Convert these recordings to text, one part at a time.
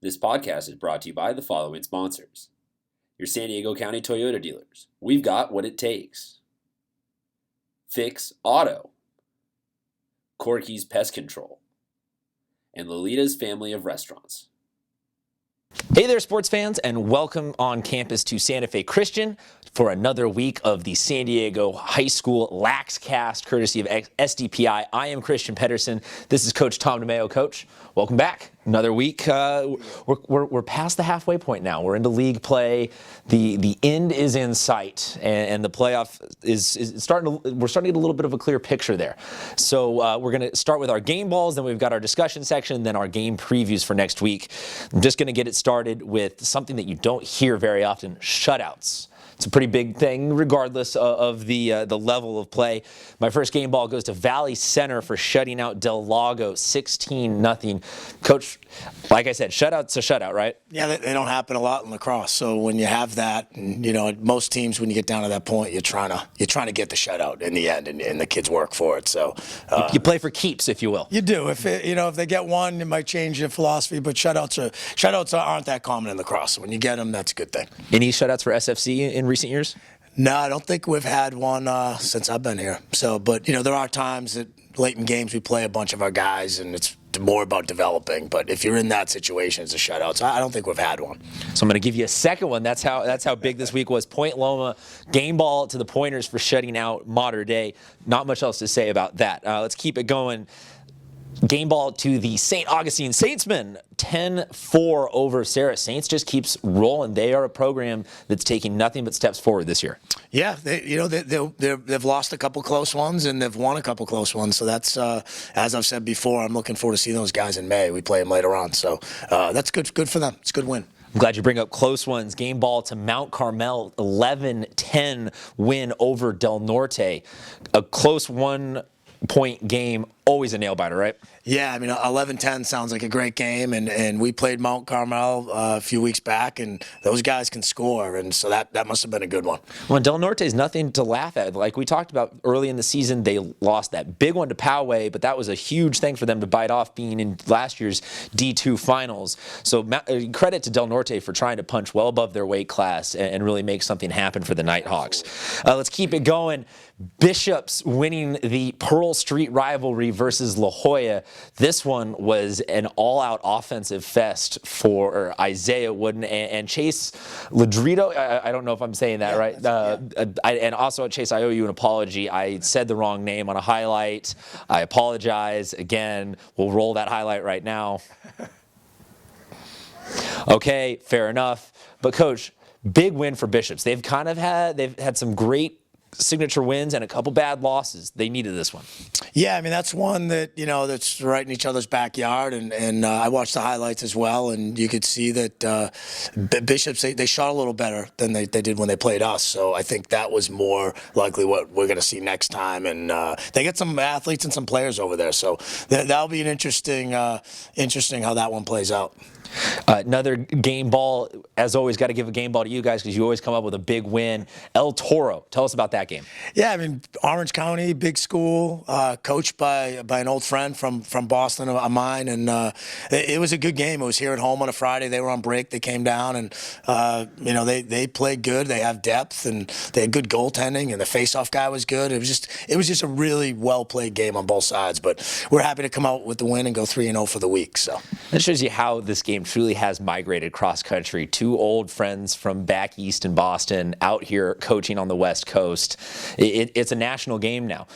This podcast is brought to you by the following sponsors. Your San Diego County Toyota dealers. We've got what it takes. Fix Auto. Corky's Pest Control. And Lolita's Family of Restaurants. Hey there, sports fans, and welcome on campus to Santa Fe Christian for another week of the San Diego High School LaxCast, courtesy of SDPI. I am Christian Pedersen. This is Coach Tom DeMeo. Coach, welcome back. Another week. We're past the halfway point now. We're into league play. The end is in sight, and the playoff is starting to. We're starting to get a little bit of a clear picture there. So we're going to start with our game balls. Then we've got our discussion section. Then our game previews for next week. I'm just going to get it started with something that you don't hear very often: shutouts. It's a pretty big thing, regardless of the level of play. My first game ball goes to Valley Center for shutting out Del Lago 16-0. Coach, like I said, shutout's a shutout, right? Yeah, they don't happen a lot in lacrosse. So when you have that, and, most teams, when you get down to that point, you're trying to get the shutout in the end, and the kids work for it. So you play for keeps, if you will. You do. If they get one, it might change your philosophy. But shutouts aren't that common in lacrosse. So when you get them, that's a good thing. Any shutouts for SFC in recent years? No, I don't think we've had one since I've been here. So, but there are times that late in games we play a bunch of our guys, and it's more about developing. But if you're in that situation, it's a shutout. So I don't think we've had one. So I'm going to give you a second one. That's how big this week was. Point Loma, game ball to the Pointers for shutting out Mater Dei. Not much else to say about that. Let's keep it going. Game ball to the St. Augustine Saintsmen, 10-4 over Sarah. Saints just keeps rolling. They are a program that's taking nothing but steps forward this year. Yeah, they've lost a couple close ones and they've won a couple close ones. So that's, as I've said before, I'm looking forward to seeing those guys in May. We play them later on. So that's good for them. It's a good win. I'm glad you bring up close ones. Game ball to Mount Carmel, 11-10 win over Del Norte. A close 1-point game, always a nail-biter, right? Yeah, 11-10 sounds like a great game, and we played Mount Carmel a few weeks back, and those guys can score, and so that must have been a good one. Well, Del Norte is nothing to laugh at. Like we talked about early in the season, they lost that big one to Poway, but that was a huge thing for them to bite off being in last year's D2 finals. So credit to Del Norte for trying to punch well above their weight class and really make something happen for the Nighthawks. Let's keep it going. Bishops winning the Pearl Street rivalry versus La Jolla. This one was an all-out offensive fest for Isaiah Wooden and Chase Ladrito. I don't know if I'm saying that right. And also, Chase, I owe you an apology. I said the wrong name on a highlight. I apologize. Again, we'll roll that highlight right now. Okay, fair enough. But, Coach, big win for Bishops. They've had some great signature wins and a couple bad losses. They needed this one. Yeah, that's one that, that's right in each other's backyard. And I watched the highlights as well, and you could see that Bishops, they shot a little better than they did when they played us. So I think that was more likely what we're going to see next time. And they get some athletes and some players over there. So that'll be an interesting how that one plays out. Another game ball, as always, got to give a game ball to you guys because you always come up with a big win. El Toro, tell us about that game. Yeah, Orange County, big school, coached by an old friend from Boston of mine, and it was a good game. It was here at home on a Friday. They were on break. They came down, and they played good. They have depth, and they had good goaltending, and the face-off guy was good. It was just a really well-played game on both sides. But we're happy to come out with the win and go 3-0 for the week. So that shows you how this game truly has migrated cross-country. Two old friends from back east in Boston out here coaching on the West Coast. It's a national game now.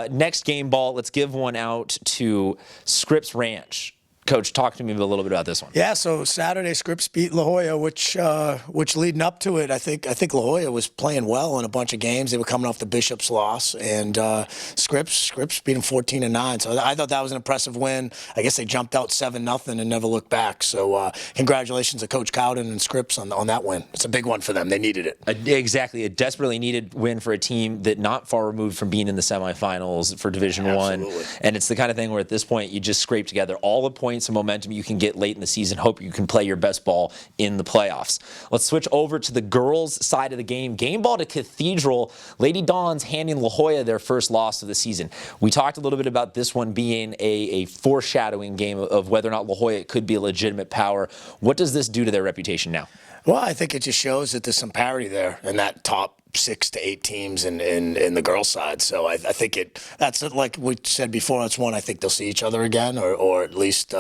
Next game ball, let's give one out to Scripps Ranch. Coach, talk to me a little bit about this one. Yeah, so Saturday Scripps beat La Jolla, which leading up to it, I think La Jolla was playing well in a bunch of games. They were coming off the Bishops loss, and Scripps beat them 14-9. So I thought that was an impressive win. I guess they jumped out 7-0 and never looked back. So congratulations to Coach Cowden and Scripps on that win. It's a big one for them. They needed it. Exactly, a desperately needed win for a team that not far removed from being in the semifinals for Division I. And it's the kind of thing where at this point you just scrape together all the points points, some momentum you can get late in the season. Hope you can play your best ball in the playoffs. Let's switch over to the girls' side of the game. Game ball to Cathedral. Lady Dons handing La Jolla their first loss of the season. We talked a little bit about this one being a foreshadowing game of whether or not La Jolla could be a legitimate power. What does this do to their reputation now? Well, I think it just shows that there's some parity there in that top 6 to 8 teams in the girls' side. So I think that's like we said before. That's one I think they'll see each other again, or at least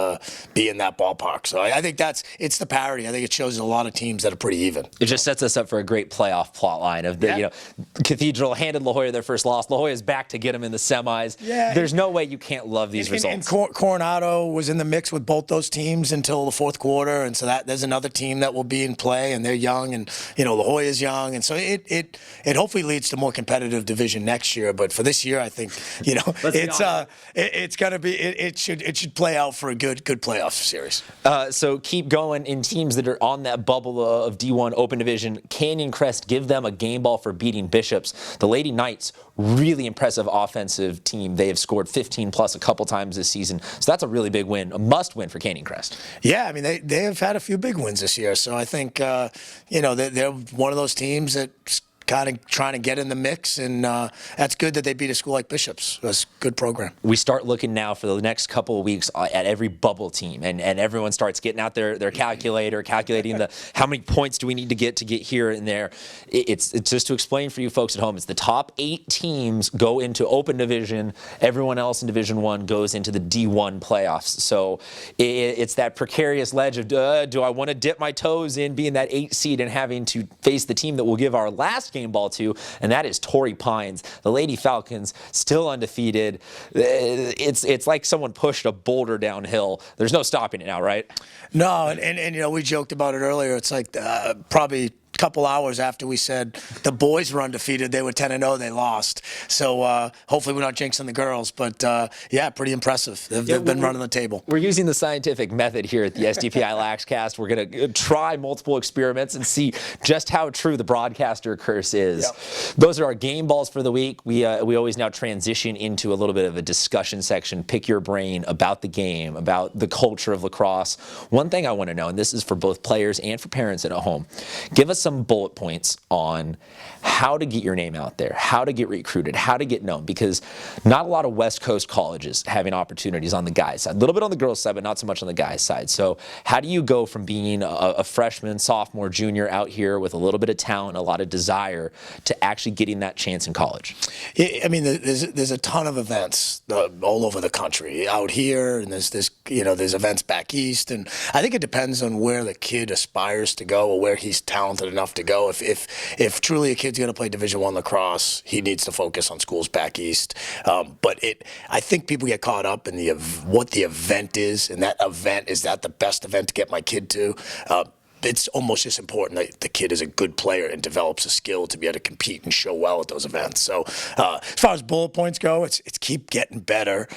be in that ballpark. So I think it's the parity. I think it shows a lot of teams that are pretty even. It just sets us up for a great playoff plot line of the Cathedral handed La Jolla their first loss. La Jolla's back to get them in the semis. Yeah, there's no way you can't love these results. And Coronado was in the mix with both those teams until the fourth quarter, and so that there's another team that will be in play, and they're young, and La Jolla's young, and so it hopefully leads to more competitive division next year. But for this year, I think it's gonna be it should play out for a good playoff series. So keep going in teams that are on that bubble of D1 Open Division. Canyon Crest, give them a game ball for beating Bishops. The Lady Knights, really impressive offensive team. They have scored 15 plus a couple times this season. So that's a really big win, a must win for Canyon Crest. Yeah, I mean they have had a few big wins this year. So I think they're one of those teams that's kind of trying to get in the mix, and that's good that they beat a school like Bishops. That's a good program. We start looking now for the next couple of weeks at every bubble team, and everyone starts getting out their calculator, calculating how many points do we need to get here and there. It's just to explain for you folks at home, it's the top 8 teams go into Open Division, everyone else in Division 1 goes into the D1 playoffs. So it's that precarious ledge of do I want to dip my toes in being that 8 seed and having to face the team that will give our last game ball to, and that is Torrey Pines. The Lady Falcons, still undefeated. It's like someone pushed a boulder downhill. There's no stopping it now, right? No, and we joked about it earlier. It's like probably couple hours after we said the boys were undefeated, they were 10-0, they lost. So hopefully we're not jinxing the girls, but pretty impressive. They've been running the table. We're using the scientific method here at the SDPI LaxCast. We're going to try multiple experiments and see just how true the broadcaster curse is. Yep. Those are our game balls for the week. We always now transition into a little bit of a discussion section. Pick your brain about the game, about the culture of lacrosse. One thing I want to know, and this is for both players and for parents at home, give us some bullet points on how to get your name out there, how to get recruited, how to get known, because not a lot of West Coast colleges having opportunities on the guys' side. A little bit on the girls' side, but not so much on the guys' side. So how do you go from being a freshman, sophomore, junior out here with a little bit of talent, a lot of desire, to actually getting that chance in college? I mean, there's a ton of events all over the country out here, and there's events back east, and I think it depends on where the kid aspires to go or where he's talented enough to go. If truly a kid's going to play Division I lacrosse, he needs to focus on schools back east. But I think people get caught up in what the event is, and that event, is that the best event to get my kid to? It's almost just important that the kid is a good player and develops a skill to be able to compete and show well at those events. So as far as bullet points go, it's keep getting better,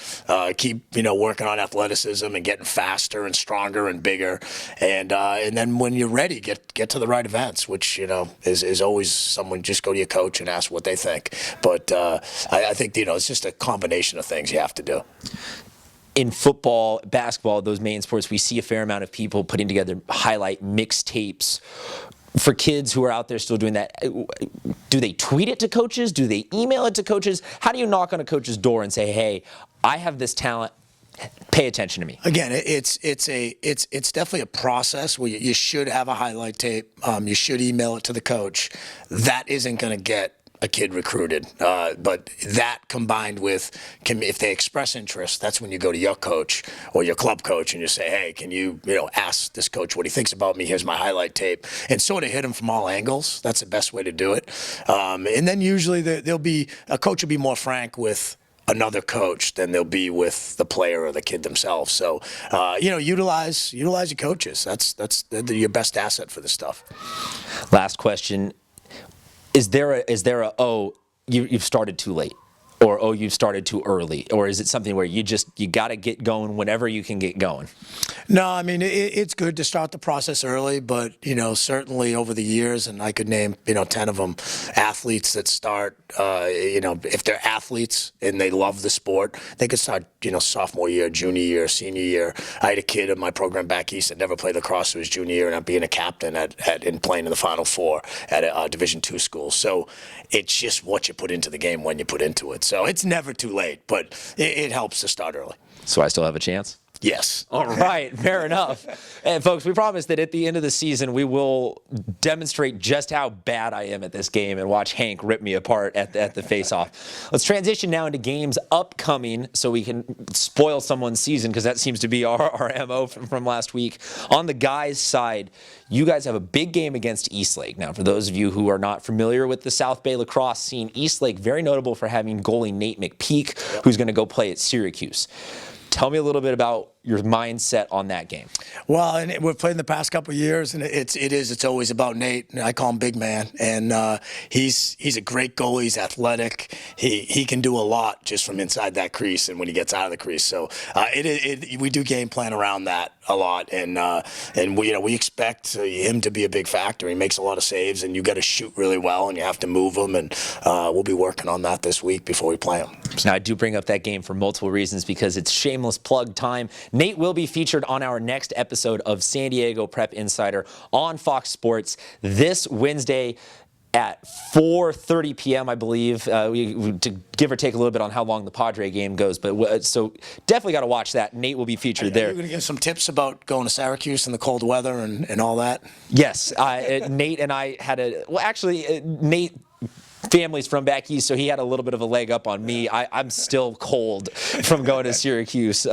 keep working on athleticism and getting faster and stronger and bigger, and then when you're ready, get to the right events, which is always someone. Just go to your coach and ask what they think. But I think it's just a combination of things you have to do. In football, basketball, those main sports, we see a fair amount of people putting together highlight mixtapes. For kids who are out there still doing that, do they tweet it to coaches? Do they email it to coaches? How do you knock on a coach's door and say, hey, I have this talent, pay attention to me? Again, it's definitely a process where you should have a highlight tape. You should email it to the coach. That isn't going to get a kid recruited, but that combined with, if they express interest, that's when you go to your coach or your club coach and you say, hey, can you ask this coach what he thinks about me? Here's my highlight tape, and sort of hit him from all angles. That's the best way to do it. And then usually a coach will be more frank with another coach than they'll be with the player or the kid themselves. So utilize your coaches. That's your best asset for this stuff. Last question. Is there a you've started too late? Or, oh, you started too early? Or is it something where you got to get going whenever you can get going? No, I mean, it's good to start the process early, but, certainly over the years, and I could name, 10 of them, athletes that start, if they're athletes and they love the sport, they could start, sophomore year, junior year, senior year. I had a kid in my program back east that never played lacrosse to his junior year, and I'm being a captain and playing in the Final Four at a Division II school. So it's just what you put into the game when you put into it. So it's never too late, but it helps to start early. So I still have a chance? Yes. All right, fair enough. And folks, we promise that at the end of the season, we will demonstrate just how bad I am at this game and watch Hank rip me apart at the face-off. Let's transition now into games upcoming so we can spoil someone's season, because that seems to be our MO from last week. On the guys' side, you guys have a big game against Eastlake. Now, for those of you who are not familiar with the South Bay lacrosse scene, Eastlake, very notable for having goalie Nate McPeak, who's going to go play at Syracuse. Tell me a little bit about your mindset on that game. Well, and we've played in the past couple of years, and it's always about Nate. I call him Big Man, and he's a great goalie. He's athletic. He can do a lot just from inside that crease and when he gets out of the crease. So we do game plan around that a lot, and we expect him to be a big factor. He makes a lot of saves, and you got to shoot really well, and you have to move him, and we'll be working on that this week before we play him. Now, I do bring up that game for multiple reasons, because it's shameless plug time. Nate will be featured on our next episode of San Diego Prep Insider on Fox Sports this Wednesday at 4:30 p.m., I believe, to give or take a little bit on how long the Padre game goes. But so definitely got to watch that. Nate will be featured there. You're going to give some tips about going to Syracuse in the cold weather and all that? Yes. Nate and I had Nate family's from back east, so he had a little bit of a leg up on me. I'm still cold from going to Syracuse.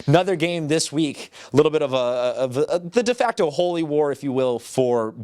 Another game this week, a little bit of the de facto holy war, if you will, for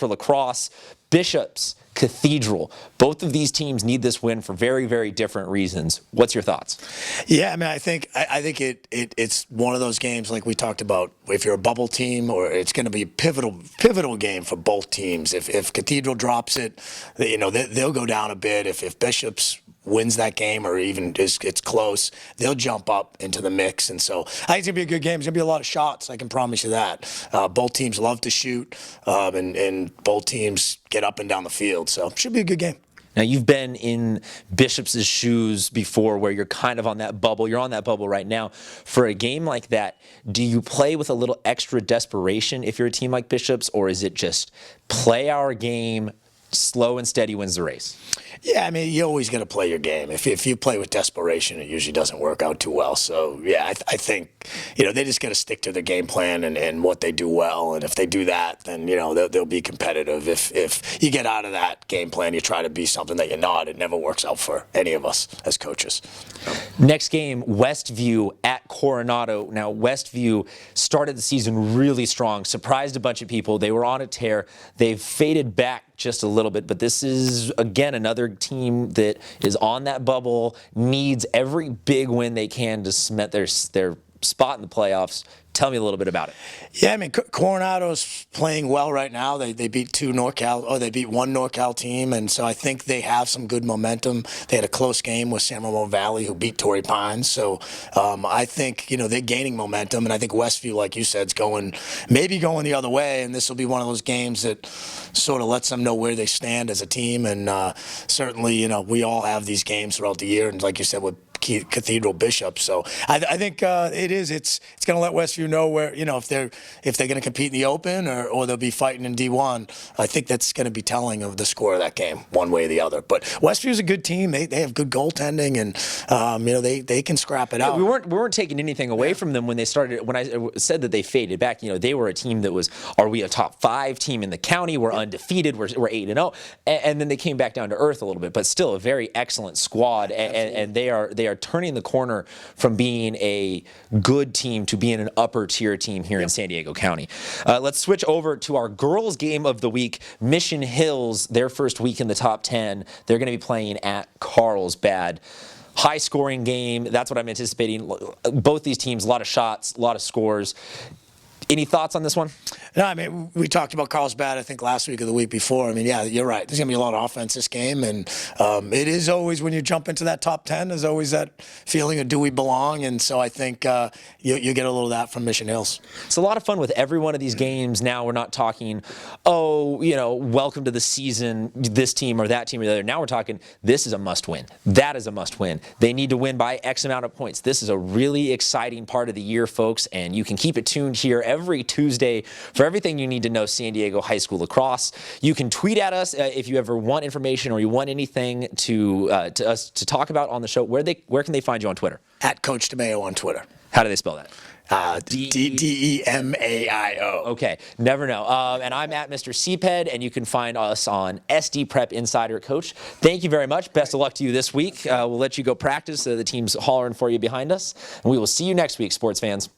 lacrosse. Bishops, Cathedral. Both of these teams need this win for very, very different reasons. What's your thoughts? Yeah, I mean, I think it's one of those games like we talked about. If you're a bubble team, or it's going to be a pivotal game for both teams. If Cathedral drops it, they'll go down a bit. If Bishops wins that game, or even it's close, they'll jump up into the mix. And so I think it's going to be a good game. It's going to be a lot of shots, I can promise you that. Both teams love to shoot, and both teams get up and down the field. So it should be a good game. Now, you've been in Bishop's shoes before, where you're kind of on that bubble. You're on that bubble right now. For a game like that, do you play with a little extra desperation if you're a team like Bishop's, or is it just play our game, slow and steady wins the race? Yeah, I mean, you always got to play your game. If you play with desperation, it usually doesn't work out too well. So, yeah, I think, they just got to stick to their game plan and what they do well. And if they do that, then, they'll be competitive. If you get out of that game plan, you try to be something that you're not, it never works out for any of us as coaches. Next game, Westview at Coronado. Now, Westview started the season really strong, surprised a bunch of people. They were on a tear. They've faded back just a little bit, but this is, again, another team that is on that bubble, needs every big win they can to cement their spot in the playoffs. Tell me a little bit about it. Yeah, I mean, Coronado's playing well right now. They beat one NorCal team, and so I think they have some good momentum. They had a close game with San Ramon Valley, who beat Torrey Pines. So I think, they're gaining momentum, and I think Westview, like you said, is maybe going the other way, and this will be one of those games that sort of lets them know where they stand as a team. And certainly, we all have these games throughout the year, and like you said, with Cathedral Bishop. So I think it's going to let Westview know where, if they're going to compete in the Open or they'll be fighting in D1. I think that's going to be telling of the score of that game, one way or the other. But Westview's a good team. They have good goaltending, and they can scrap it out. We weren't taking anything away from them when they started. When I said that they faded back, they were a team that was, are we a top 5 team in the county? We're undefeated. We're 8-0, and then they came back down to earth a little bit, but still a very excellent squad, and they are turning the corner from being a good team to being an upper tier team here in San Diego County. Let's switch over to our girls game of the week. Mission Hills, their first week in the top 10. They're going to be playing at Carlsbad. High scoring game. That's what I'm anticipating. Both these teams, a lot of shots, a lot of scores. Any thoughts on this one? No, I mean, we talked about Carlsbad, I think, last week or the week before. I mean, yeah, you're right. There's going to be a lot of offense this game. And it is always, when you jump into that top 10, there's always that feeling of do we belong? And so I think you get a little of that from Mission Hills. It's a lot of fun with every one of these games. Now we're not talking, oh, welcome to the season, this team or that team or the other. Now we're talking, this is a must win. That is a must win. They need to win by X amount of points. This is a really exciting part of the year, folks. And you can keep it tuned here every Tuesday for everything you need to know San Diego High School lacrosse. You can tweet at us if you ever want information or you want anything to us to talk about on the show. Where can they find you on Twitter? At Coach DeMaio on Twitter. How do they spell that? DEMAIO. Okay, never know. And I'm at Mr. Seaped, and you can find us on SD Prep Insider. Coach, thank you very much. Best of luck to you this week. We'll let you go practice. The team's hollering for you behind us. And we will see you next week, sports fans.